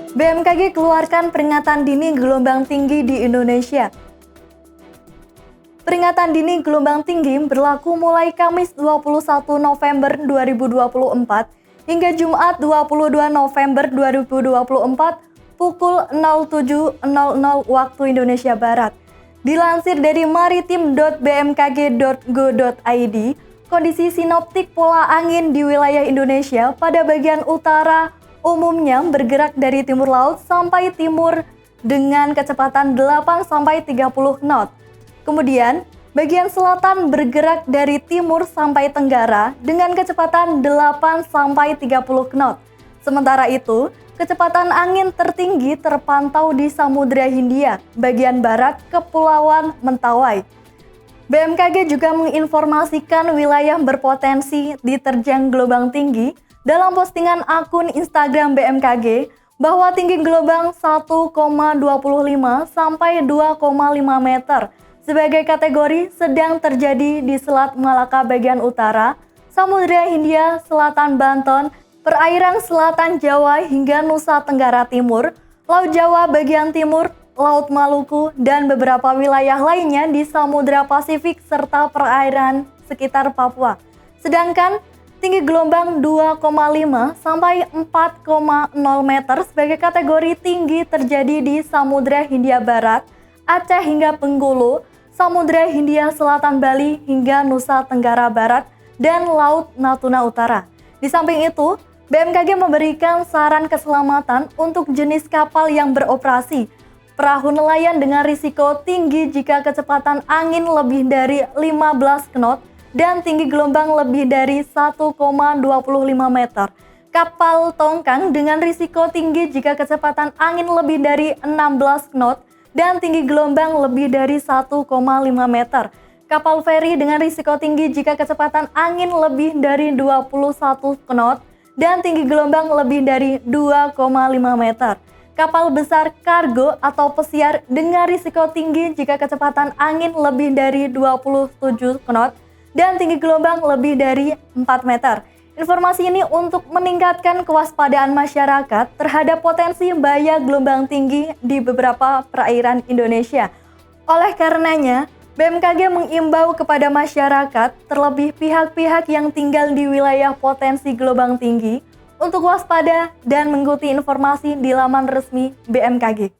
BMKG keluarkan peringatan dini gelombang tinggi di Indonesia. Peringatan dini gelombang tinggi berlaku mulai Kamis 21 November 2024 hingga Jumat 22 November 2024 pukul 07.00 waktu Indonesia Barat. Dilansir dari maritim.bmkg.go.id, kondisi sinoptik pola angin di wilayah Indonesia pada bagian utara umumnya bergerak dari timur laut sampai timur dengan kecepatan 8-30 knot. Kemudian, bagian selatan bergerak dari timur sampai tenggara dengan kecepatan 8-30 knot. Sementara itu, kecepatan angin tertinggi terpantau di Samudra Hindia, bagian barat Kepulauan Mentawai. BMKG juga menginformasikan wilayah berpotensi diterjang gelombang tinggi dalam postingan akun Instagram BMKG bahwa tinggi gelombang 1,25 sampai 2,5 meter sebagai kategori sedang terjadi di Selat Malaka bagian utara, Samudra Hindia, Selatan Banten, perairan selatan Jawa hingga Nusa Tenggara Timur, Laut Jawa bagian timur, Laut Maluku, dan beberapa wilayah lainnya di Samudra Pasifik serta perairan sekitar Papua. Sedangkan tinggi gelombang 2,5 sampai 4,0 meter sebagai kategori tinggi terjadi di Samudra Hindia Barat, Aceh hingga Bengkulu, Samudra Hindia Selatan Bali hingga Nusa Tenggara Barat, dan Laut Natuna Utara. Di samping itu, BMKG memberikan saran keselamatan untuk jenis kapal yang beroperasi. Perahu nelayan dengan risiko tinggi jika kecepatan angin lebih dari 15 knot dan tinggi gelombang lebih dari 1,25 meter. Kapal tongkang dengan risiko tinggi jika kecepatan angin lebih dari 16 knot dan tinggi gelombang lebih dari 1,5 meter. Kapal feri dengan risiko tinggi jika kecepatan angin lebih dari 21 knot dan tinggi gelombang lebih dari 2,5 meter. Kapal besar kargo atau pesiar dengan risiko tinggi jika kecepatan angin lebih dari 27 knot dan tinggi gelombang lebih dari 4 meter. Informasi ini untuk meningkatkan kewaspadaan masyarakat terhadap potensi bahaya gelombang tinggi di beberapa perairan Indonesia. Oleh karenanya, BMKG mengimbau kepada masyarakat, terlebih pihak-pihak yang tinggal di wilayah potensi gelombang tinggi, untuk waspada dan mengikuti informasi di laman resmi BMKG.